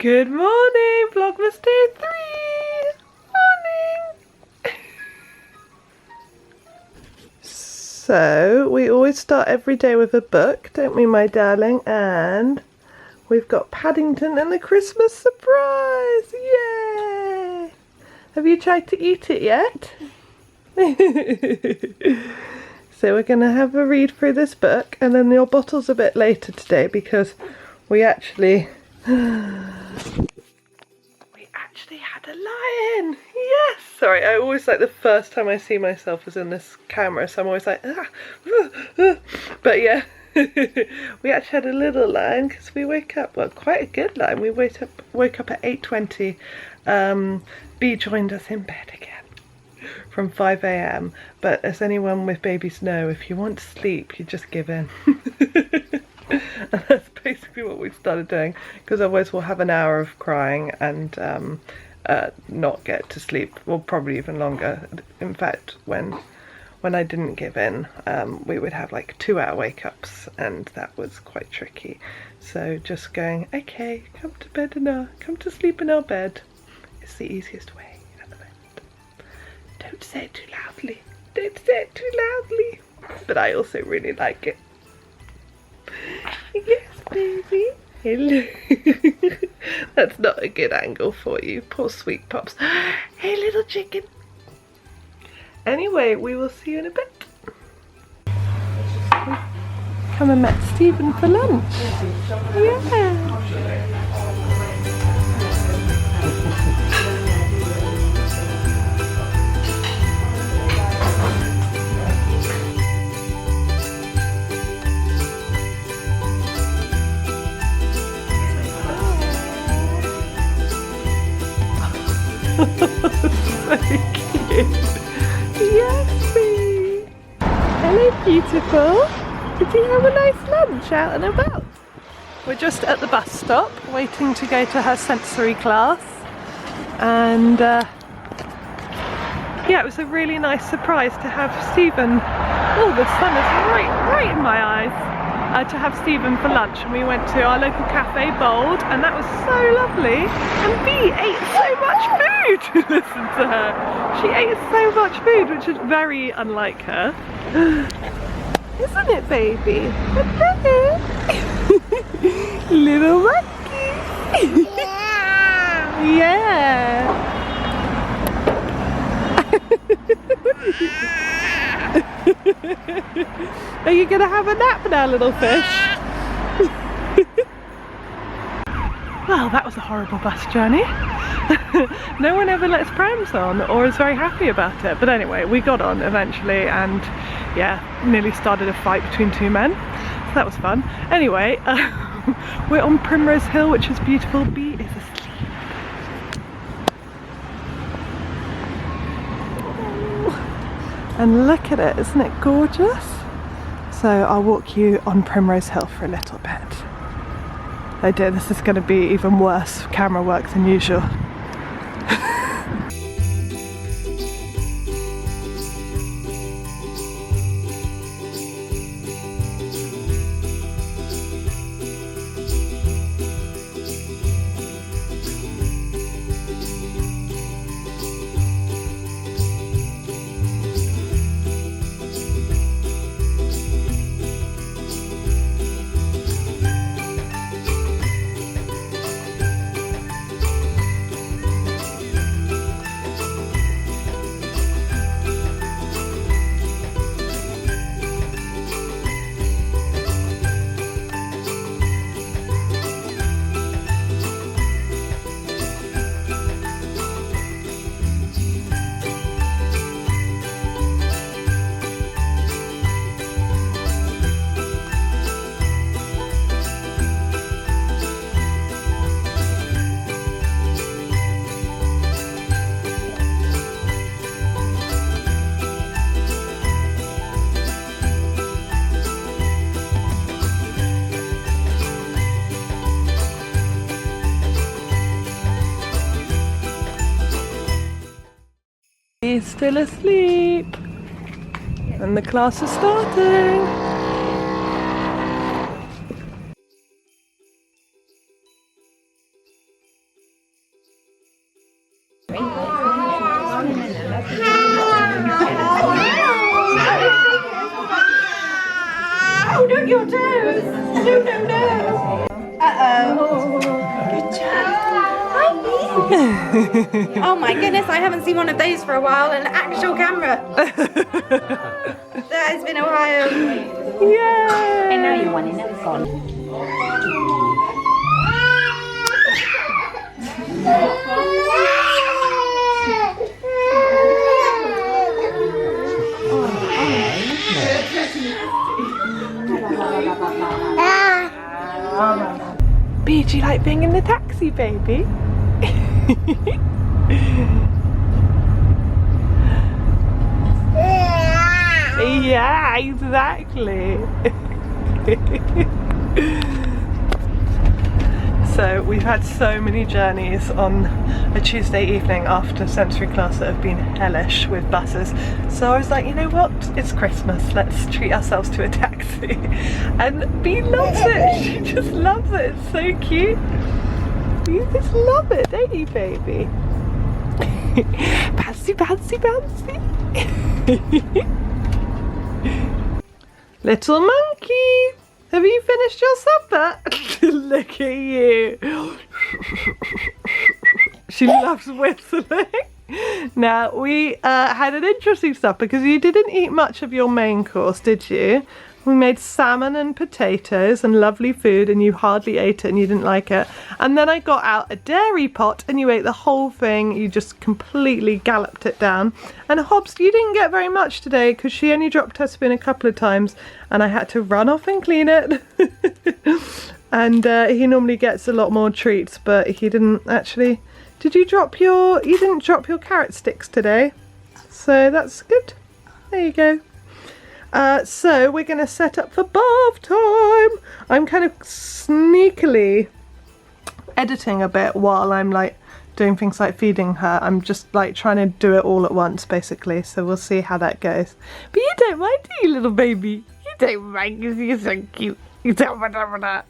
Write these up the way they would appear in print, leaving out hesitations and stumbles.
Good morning, Vlogmas Day 3! Morning! So, we always start every day with a book, don't we, my darling? And we've got Paddington and the Christmas surprise! Yay! Have you tried to eat it yet? So we're going to have a read through this book, and then your bottle's a bit later today because we actually had a lion. Yes. Sorry, I always like the first time I see myself is in this camera, so I'm always like, but yeah, we actually had a little lion because we wake up, well, quite a good lion. We woke up at 8:20. B joined us in bed again from 5 AM, but as anyone with babies know, if you want to sleep, you just give in. And that's basically what we started doing, because otherwise we'll have an hour of crying and not get to sleep, well, probably even longer. In fact, when I didn't give in, we would have like 2-hour wake-ups, and that was quite tricky. So just going, okay, come to bed now, come to sleep in our bed, is the easiest way at the moment. Don't say it too loudly, don't say it too loudly, but I also really like it. Yes, baby. Hello. That's not a good angle for you. Poor sweet pops. Hey, little chicken. Anyway, we will see you in a bit. Come and met Stephen for lunch. Yeah. So cute. Yes, baby. Hello, beautiful. Did you have a nice lunch out and about? We're just at the bus stop waiting to go to her sensory class, and yeah, it was a really nice surprise to have Stephen. Oh, the sun is right in my eyes. To have Stephen for lunch, and we went to our local cafe, Bold, and that was so lovely. And B ate so much food. Listen to her. She ate so much food, which is very unlike her. Isn't it, baby? Hello. Little monkey. Yeah. Are you gonna have a nap now, little fish? Well, that was a horrible bus journey. No one ever lets prams on or is very happy about it, but anyway, we got on eventually, and yeah, nearly started a fight between two men, so that was fun. Anyway, we're on Primrose Hill, which is beautiful. B is asleep. And look at it, isn't it gorgeous? So I'll walk you on Primrose Hill for a little bit. Oh dear, this is going to be even worse camera work than usual. He's still asleep, and the class is starting. Look your toes. No, no, no. Uh-oh. Good job. Oh my goodness, I haven't seen one of those for a while, an actual camera. That has been a while. Yay! I know you want it, never gone. B, do you like being in the taxi, baby? Yeah, exactly. So we've had so many journeys on a Tuesday evening after sensory class that have been hellish with buses. So I was like, you know what? It's Christmas. Let's treat ourselves to a taxi. And Bea loves it. She just loves it. It's so cute. You just love it, don't you, baby? Bouncy, bouncy, bouncy. Little monkey, have you finished your supper? Look at you. She loves whistling. Now, we had an interesting stuff because you didn't eat much of your main course, did you? We made salmon and potatoes and lovely food, and you hardly ate it and you didn't like it. And then I got out a dairy pot and you ate the whole thing. You just completely galloped it down. And Hobbs, you didn't get very much today because she only dropped her spoon a couple of times and I had to run off and clean it. And he normally gets a lot more treats, but he didn't actually. You didn't drop your carrot sticks today. So that's good. There you go. So we're going to set up for bath time. I'm kind of sneakily editing a bit while I'm like doing things like feeding her. I'm just like trying to do it all at once basically. So we'll see how that goes. But you don't mind, do you, little baby? You don't mind because you're so cute. You don't mind that.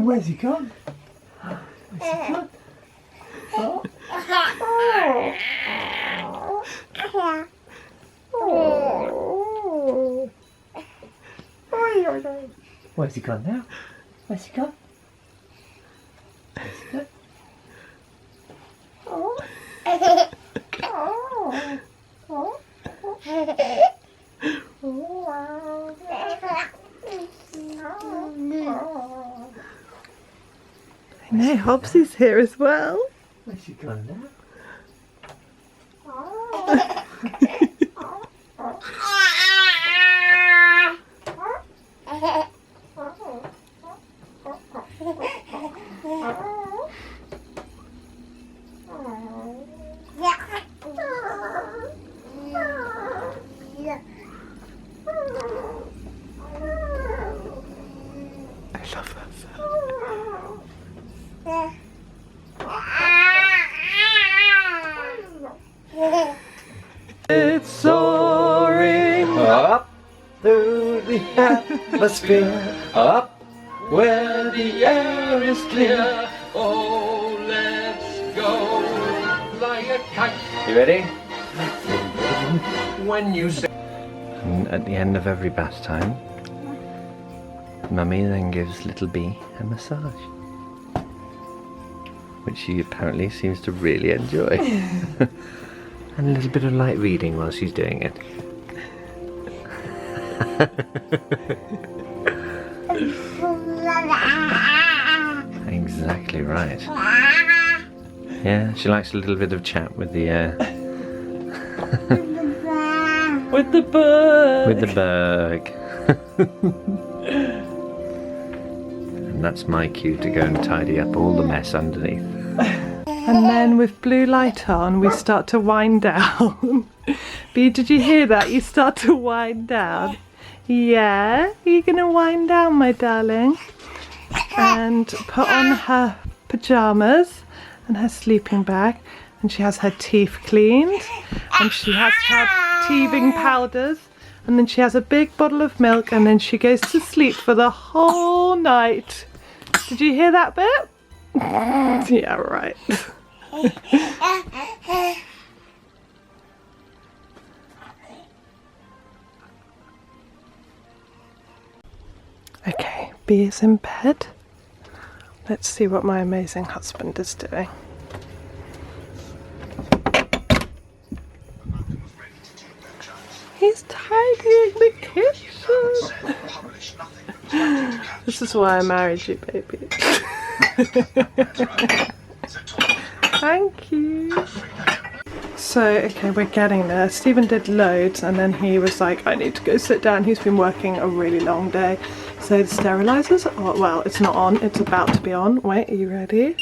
Where's he gone? Where's he gone? Oh. Where's he gone now? Where's he gone? Where's he gone? I know, Hobbsy's here as well. Where's she gone now? I love that sound. It's soaring Up through the atmosphere, up where the air is clear. Oh, let's go fly a kite. You ready? When you say. And at the end of every bath time, Mummy then gives little Bea a massage, which she apparently seems to really enjoy. And a little bit of light reading while she's doing it. Exactly right. Yeah, she likes a little bit of chat with the with the bird. with the berg. And that's my cue to go and tidy up all the mess underneath. And then with blue light on, we start to wind down. Bea, did you hear that? You start to wind down. Yeah? Are you going to wind down, my darling? And put on her pyjamas and her sleeping bag. And she has her teeth cleaned. And she has her teething powders. And then she has a big bottle of milk. And then she goes to sleep for the whole night. Did you hear that bit? Yeah, right. Okay, B is in bed. Let's see what my amazing husband is doing. He's tidying the kitchen. This is why I married you, baby. Thank you. So, okay, we're getting there. Stephen did loads and then he was like, I need to go sit down. He's been working a really long day. So the sterilizer's on. Well, it's not on, it's about to be on. Wait, are you ready?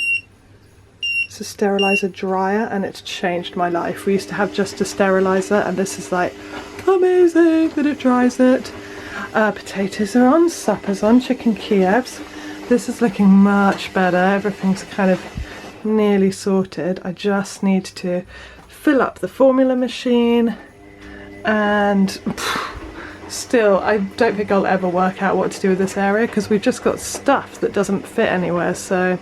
It's a sterilizer dryer and it's changed my life. We used to have just a sterilizer and this is like amazing that it dries it. Potatoes are on, supper's on, chicken Kievs. This is looking much better. Everything's kind of nearly sorted. I just need to fill up the formula machine and still I don't think I'll ever work out what to do with this area because we've just got stuff that doesn't fit anywhere, so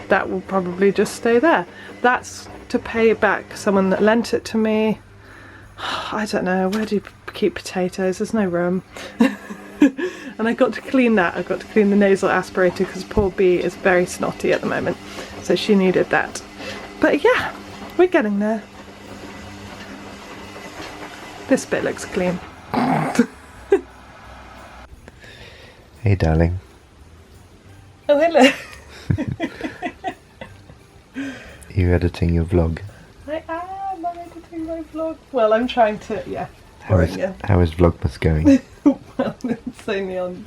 that will probably just stay there. That's to pay back someone that lent it to me. I don't know, where do you keep potatoes? There's no room. And I got to clean that. I got to clean the nasal aspirator because poor B is very snotty at the moment, so she needed that. But yeah, we're getting there. This bit looks clean. Hey darling. Oh, hello. Are you editing your vlog? I am. I'm editing my vlog. Well, I'm trying to, yeah. How is Vlogmas going? Well, it's only on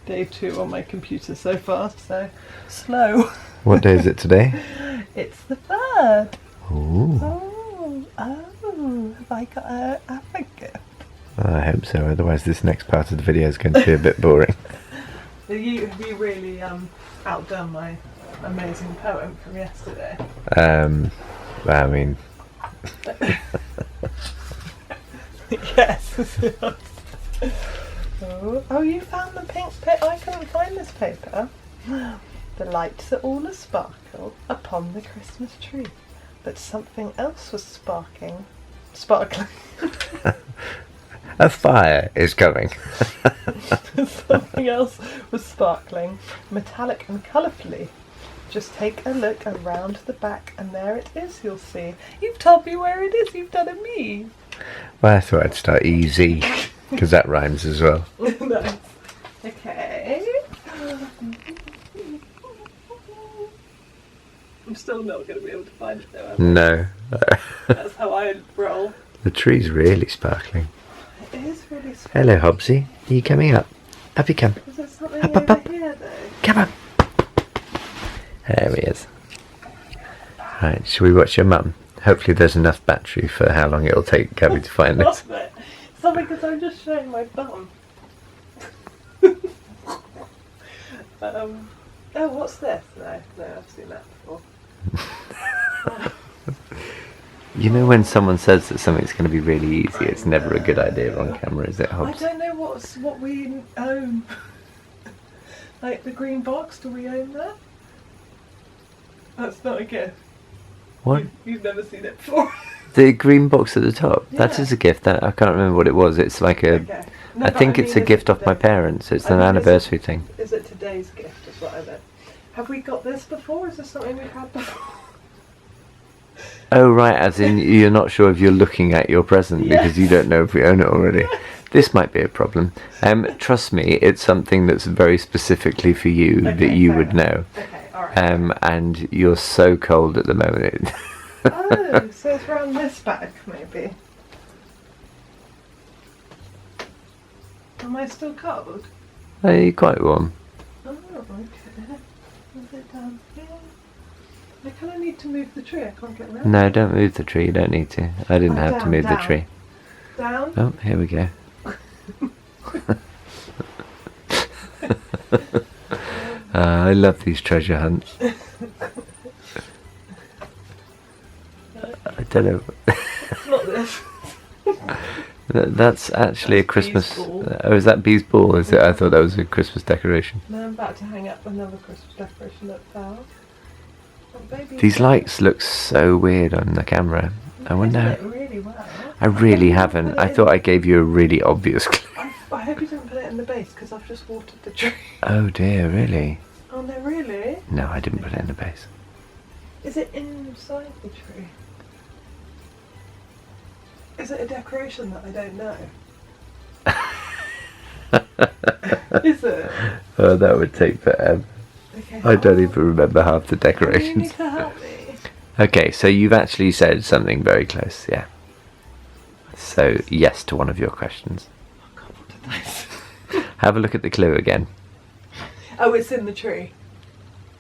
day 2 on my computer so far, so slow. What day is it today? It's the 3rd. Ooh. Oh, have I got a gift? I hope so, otherwise this next part of the video is going to be a bit boring. Have you really outdone my amazing poem from yesterday? I mean... Yes. Oh, you found the pink paper. I couldn't find this paper. The lights are all a sparkle upon the Christmas tree, but something else was sparkling. A fire is coming. Something else was sparkling, metallic and colourfully. Just take a look around the back and there it is, you'll see. You've told me where it is, you've done a me. Well, I thought I'd start easy, because that rhymes as well. Nice. Okay. I'm still not going to be able to find it though, am I? No. That's how I roll. The tree's really sparkling. It is really sparkling. Hello, Hobbsy. Are you coming up? Up you come. Is there something Up, over up. here though? Come on. There he is. Right, shall we watch your mum? Hopefully there's enough battery for how long it'll take Gabby to find this. Stop it. Stop it, because I'm just showing my bum. Oh, what's this? No, I've seen that before. You know when someone says that something's going to be really easy, it's never a good idea on camera, is it, Hobbs? I don't know what we own. Like the green box, do we own that? That's not a gift. What? You've never seen it before. The green box at the top? Yeah. That is a gift. I can't remember what it was. It's like a... Okay. No, I but think mean, it's a is gift it off my today? parents. It's I an mean, anniversary thing. Is it today's gift is what I meant. Have we got this before? Is this something we've had before? Oh right, as in you're not sure if you're looking at your present because you don't know if we own it already. This might be a problem. Trust me, it's something that's very specifically for you that you would know. Okay, alright. And you're so cold at the moment. Oh, so it's around this bag maybe. Am I still cold? You're quite warm. Oh, okay. Is it down here? I kind of need to move the tree. I can't get around. No, don't move the tree. You don't need to. I didn't have to move the tree. Down? Oh, here we go. I love these treasure hunts. I don't know. Not this. That's actually a Christmas. Bee's ball. Oh, is that Bee's ball? Is it? I thought that was a Christmas decoration. Now I'm about to hang up another Christmas decoration at Val. Oh, baby. These lights look so weird on the camera. I wonder. You did it really well. I really haven't. I thought I gave you a really obvious clue. I hope you didn't put it in the base because I've just watered the tree. Oh dear, really? Oh no, really? No, I didn't put it in the base. Is it inside the tree? Is it a decoration that I don't know? Is it? Oh, that would take forever. Okay, I don't even remember half the You decorations. need to help me. Okay, so you've actually said something very close, yeah. So, yes to one of your questions. Oh God, what did I say? Have a look at the clue again. Oh, it's in the tree.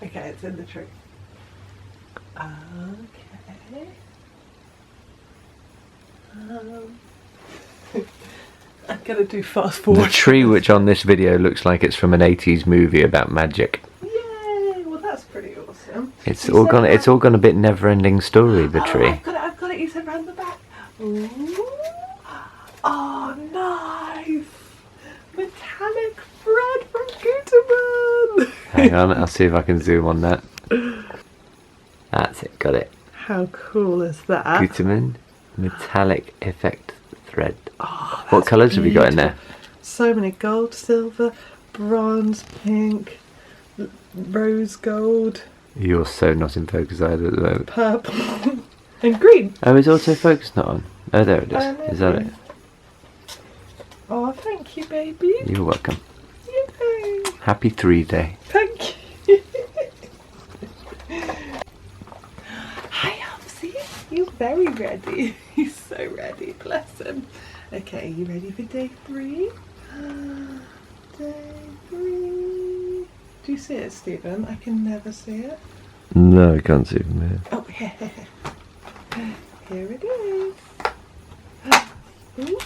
Okay, it's in the tree. Okay. I'm gonna do fast forward. The tree, which on this video looks like it's from an 80s movie about magic. Yay! Well, that's pretty awesome. It's You all said gone. It's round- all gone a bit never-ending story. The Oh, tree. I've got it. You said round the back. Ooh. Oh, nice! Metallic thread from Guterman. Hang on, I'll see if I can zoom on that. That's it. Got it. How cool is that? Guterman metallic effect thread. Oh, What that's colours have you got in there? So many: gold, silver, bronze, pink, rose gold, You're so not in focus either at the moment. purple, and green. Oh, is autofocus not on? Oh, there it is. Is that it? Oh, thank you, baby. You're welcome. Yay. Happy 3 Day. Thank you. Hi, Elsie. You're very ready. He's so ready. Bless him. Okay, you ready for day 3? Day 3. Do you see it, Stephen? I can never see it. No, I can't see from here. Oh, here it is. Ooh.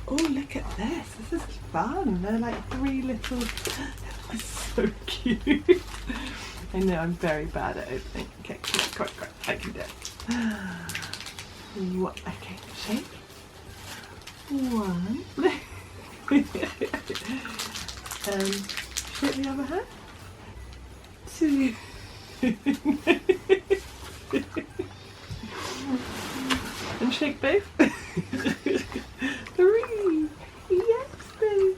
Oh, look at this. This is fun. They're like 3 little... It's so cute. I know I'm very bad at opening. Okay, quick. I can do it. What? Okay, shake. 1. Shake the other hand. 2. And shake both. 3. Yes, baby.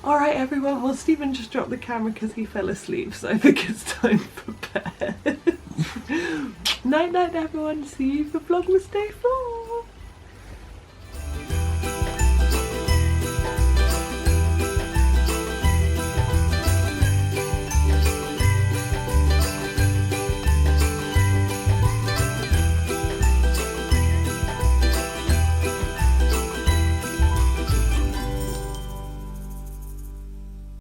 Alright, everyone. Well, Stephen just dropped the camera because he fell asleep, so I think it's time for bed. Night, night, everyone. See you for Vlogmas Day 4.